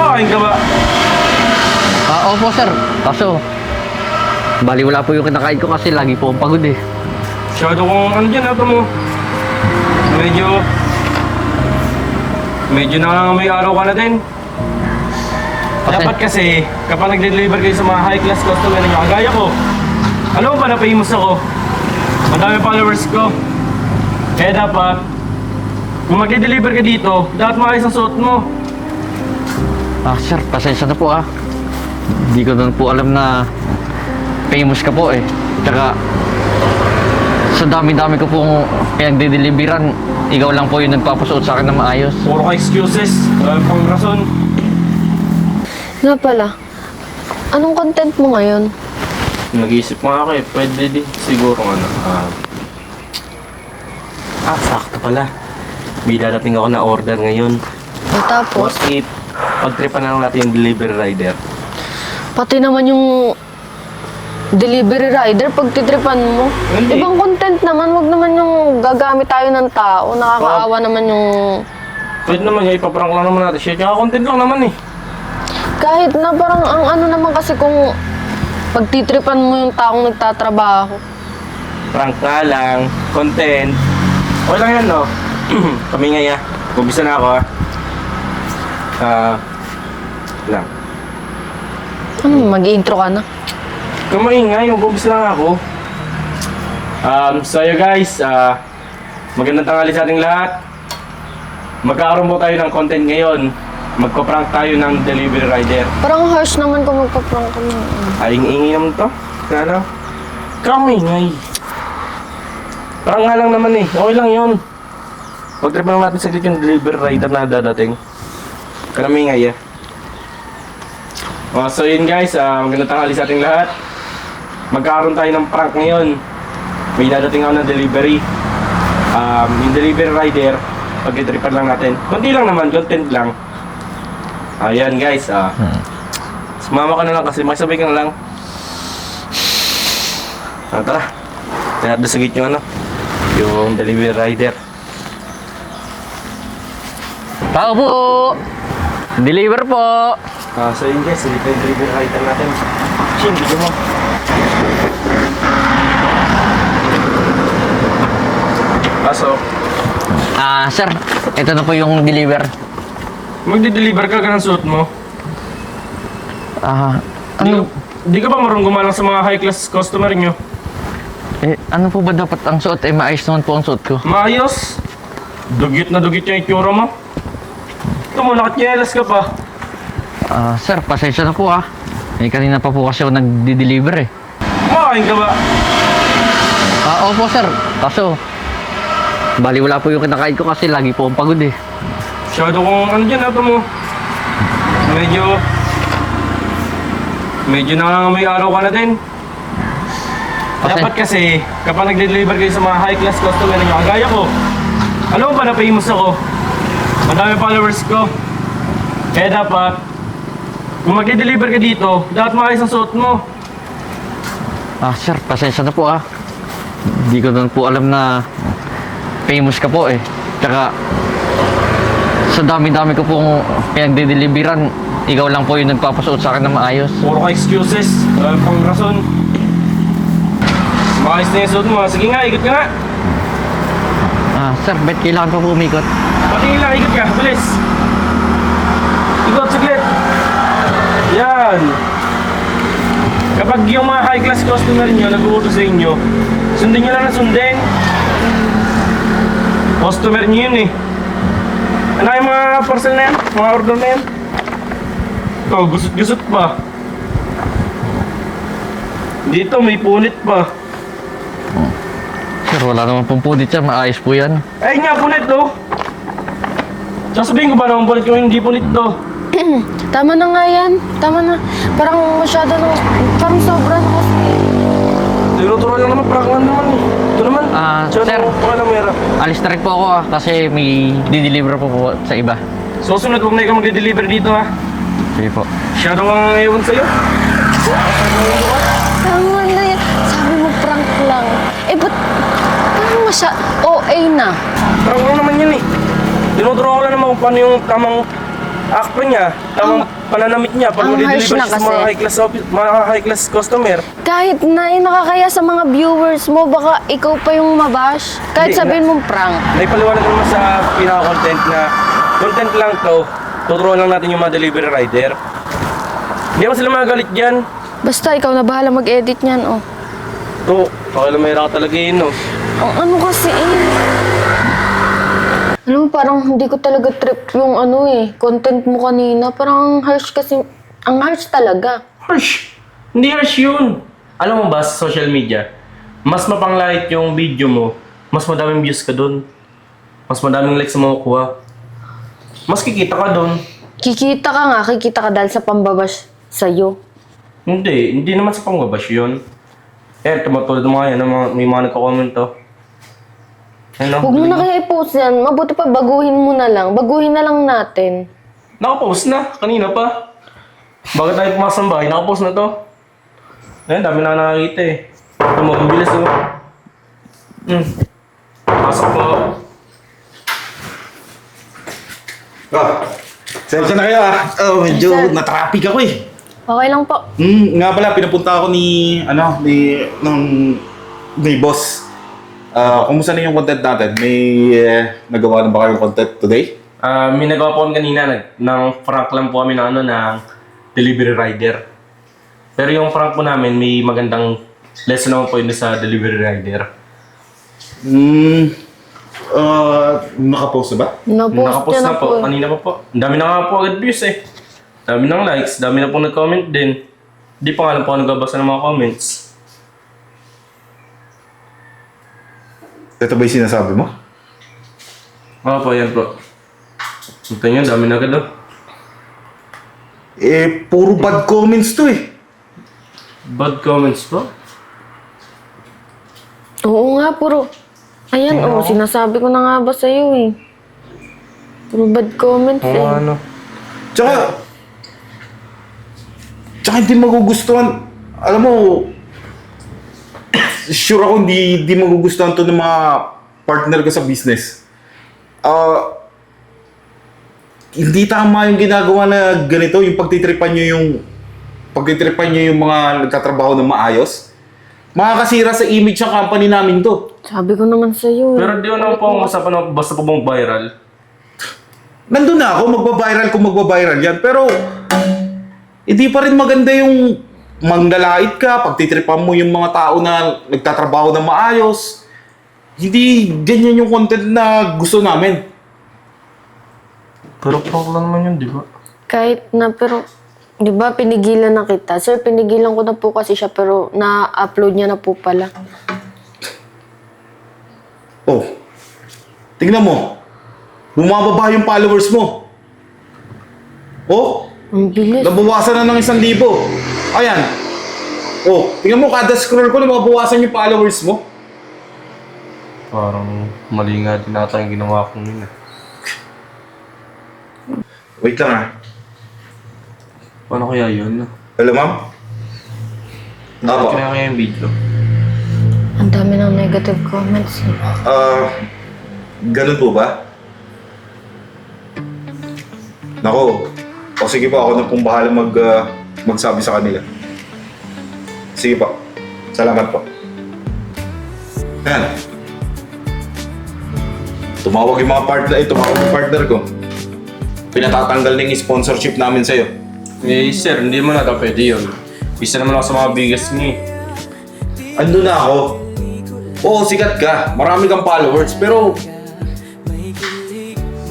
Kumakain ka ba? Opo sir. Kaso, bali wala po yung kinakain ko kasi lagi po akong pagod eh. Masyado kung ano dyan, ito mo. Medyo nangangamoy araw ka na din. Dapat kasi, kapag nag-deliver kayo sa mga high-class customer ninyo, kagaya ko, alam mo ba na famous ako? Ang dami followers ko. Kaya dapat, kung mag-deliver ka dito, dapat maayos ang suot mo. Sir, pasensya na po Hindi ko na po alam na famous ka po eh. Tsaka, sa dami-dami ko pong pinagdideliveran, ikaw lang po yung nagpapasuot sa akin na maayos. Puro ka excuses, pang rason. Nga pala, anong content mo ngayon? Nag-iisip nga ako eh, pwede din siguro sakto pala. May dadating ako na order ngayon. Tapos, What if, pagtripan na lang natin yung delivery rider? pati naman yung delivery rider, pagtitripan mo. Hindi. Ibang content naman, wag naman yung gagamit tayo ng tao. Nakakaawa naman yung... Pwede naman yung ipaprank lang naman natin siya. Tsaka content lang naman eh. Kahit na parang ang ano naman kasi kung pagtitripan mo yung taong nagtatrabaho. Prank nga lang, content. Okay lang yan, no? Kami nga ya. Bubisa na ako, lang. Ano, mag-intro ka na? Kumaingay, bubisa lang ako. So yun guys, magandang tanghali sa ating lahat. Magkakaroon po tayo ng content ngayon. Magpa-prank tayo ng delivery rider. Parang harsh naman kung magpa-prank ka na. Ay, ingi naman to. Ano? Kamingay. Parang nga lang naman eh. Okay lang yun. Pag-trip lang natin saglit yung delivery rider na dadating. Karamingay so yun guys, magandang tanghali sa ating lahat. Magkakaroon tayo ng prank ngayon. May dadating ako ng delivery. Yung delivery rider, pag-tripan lang natin. Kunti lang naman, content lang. Ayan guys, sumama ka na lang kasi makisabay ka na lang. Tara, tinatda sa gate yung delivery rider. Tao po! Deliver po! So yun guys, dito yung delivery rider natin. Chin, video mo. Pasok. Sir, ito na po yung deliver. Magdi-deliver ka ng suit mo. Ano? Di ka ba marunong gumalang sa mga high-class customer nyo? Ano po ba dapat ang suot? Maayos naman po ang suot ko. Maayos. Dugit na dugit yung itsura mo. Ito mo, nakatyelas ka pa. Sir, pasensya na po kanina pa po kasi ako nagdi-deliver eh. Kumakain ka ba? Opo sir. Kaso, bali wala po yung kinakain ko kasi lagi po akong pagod eh. Masyado kung ano dyan, ito mo. Medyo nangangamoy araw ka na din. Dapat kasi, kapag nag-deliver kayo sa mga high-class customer ninyo, kagaya ko, alam mo ba na famous ako? Ang dami followers ko. Kaya dapat, kung mag-deliver ka dito, dapat maayos ang suot mo. Sir, pasensya na po Hindi ko na po alam na famous ka po eh. Tsaka, sa dami-dami ko pong pinagdideliveran, ikaw lang po yung nagpapasuot sa akin na maayos. Puro ka excuses, pang rason. Maayos na yung suot mo. Sige nga, ikot ka nga. Sir, bet kailangan pa po umikot. Patingin lang, ikot ka. Bilis. Ikot, saglit. Yan. Kapag yung mga high-class customer nyo nag-uutos sa inyo, sundin nyo lang na sundin. Customer nyo yun eh. Ano yung mga parcel na yan? Mga order na yan? Ito, gusot-gusot pa. Dito, may punit pa. Sir, wala naman pong punit yan. Maayos po yan. Ay nga, punit to. Sasabihin ko ba naman punit kung hindi punit to? Tama na nga yan. Tama na. Parang masyado na. Parang sobra na kasi. Tinuturo lang naman, prank lang naman eh. Ito naman. Sir. Pangalamera. Alis na rin po ako kasi may di-deliver po sa iba. Susunod, huwag na ikaw mag-deliver dito ha. Sige po. Masyado kang ewan sa'yo. Tama na yan. Sabi mo prank lang. Ba't parang OA na? Prank lang naman yan eh. Tinuturo ko lang naman kung paano yung tamang akto niya, tamang pananamit niya pag ang harsh mag-deliver na siya sa mga kasi. mga high-class customer. Kahit na nakakaya sa mga viewers mo, baka ikaw pa yung mabash. Kahit Hindi, sabihin mong prank. Naipaliwanag ko naman sa pinaka-content na content lang to, tuturuan lang natin yung mga delivery rider. Hindi naman sila magalit dyan. Basta ikaw na bahala mag-edit niyan, oh. To, pakilamera ka talaga yun, no? Ang ano kasi Alam mo, parang hindi ko talaga trip yung content mo kanina. Parang ang harsh kasi, ang harsh talaga. Harsh! Hindi harsh yun. Alam mo ba, sa social media, mas mapanglait yung video mo, mas madaming views ka dun. Mas madaming likes mo makukuha. Mas kikita ka dun. Kikita ka dahil sa pambabash sa'yo. Hindi naman sa pangbabash yun. Tumatulad mo nga yan, may mga nagko-comment to. Ano? Huwag mo na kaya i-post yan. Mabuti pa, baguhin mo na lang. Baguhin na lang natin. Nakapost na, kanina pa. Bakit tayo pumasok ng bahay? Nakapost na to. Ayun, dami na nakakita eh. Ito mo, ang bilis oh. Pasok po. Sensya na kayo medyo Sir. na-traffic ako eh. Okay lang po. Nga pala, pinapunta ako ni boss. Kumusta na yung content natin? May nagawa na ba kayong content today? May nagawa po kami kanina, ng prank lang po kami ng delivery rider. Pero yung prank po namin, may magandang lesson naman po yun sa delivery rider. Nakapost na ba? Nakapost Yan na po, kanina pa po. Ang dami na nga po agad views eh. Dami ng likes, dami na po nag-comment din. Di pa nga alam po ako nagbabasa ng mga comments. Ito ba yung sinasabi mo? Oo po, yan po. Ito nyo, dami na agad oh. Puro bad comments to eh. Bad comments po? Oo nga, puro. Ayan, sinasabi ko na nga ba sa'yo eh. Puro bad comments Oo, ano. Tsaka hindi magugustuhan. Alam mo, sure ako hindi magugustuhan to ng mga partner ko sa business. Hindi tama yung ginagawa na ganito, yung pagtitripan nyo yung mga nagtatrabaho ng maayos. Makakasira sa image ng company namin to. Sabi ko naman sa'yo eh. Pero di ko naman po ang usapan na basta po bang viral. Nandun na ako, magbabiral yan. Pero, hindi pa rin maganda yung manglalait ka, pagtitripan mo yung mga tao na nagtatrabaho na maayos. Hindi ganyan yung content na gusto namin. Pero prank lang naman yun, di ba? Kahit na, pero, di ba, pinigilan na kita. Sir, pinigilan ko na po kasi siya, pero na-upload niya na po pala. Oh, tingnan mo. Bumababa yung followers mo. Oh, Ang bilis. nabawasan na ng 1,000. Ayan. Oh, tingnan mo, kada scroll ko, nababawasan yung followers mo. Parang mali nga din ata yung ginawa kong yun. Wait lang Paano kaya yun? Hello, ma'am? Apo. Kaya kaya yung video. Ang dami ng negative comments eh. Ganun po ba? Nako, o sige po, ako na pong bahala magsabi sa kanila. Sige po, salamat po. Ayan. Tumawag yung partner ko. Pinatatanggal na yung sponsorship namin sa'yo. Eh, sir, hindi mo na pwede yun. Isa naman ako sa mga biggest niyo eh. Ando na ako. Oo, sikat ka. Marami kang followers, pero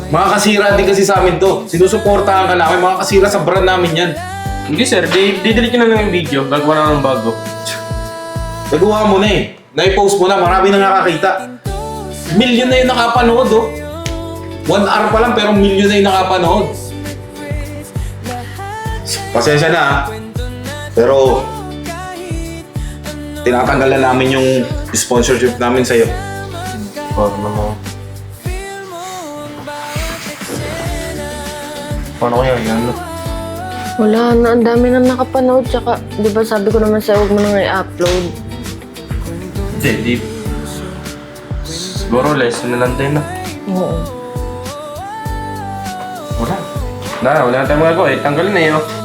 makakasira din kasi sa amin to. Sinusuportahan ka namin, makakasira sa brand namin yan. Hindi sir, di-delete ko na lang yung video. Gagawa na ng bago. Nagawa mo na eh. Nai-post mo na, marami na nakakita. Million na yung nakapanood oh. 1 hour pa lang pero million na yung nakapanood. Pasensya na ah. Pero tinatanggal na namin yung sponsorship namin sa'yo. Paano naman? Paano kaya yan? Wala na, ang dami na nakapanood. Tsaka, di ba sabi ko naman sa'yo, huwag mo nang i-upload. Hindi. Siguro lesson na lang din na. Oo. Wala. wala na tayong magagawa eh. Tanggalin na yun.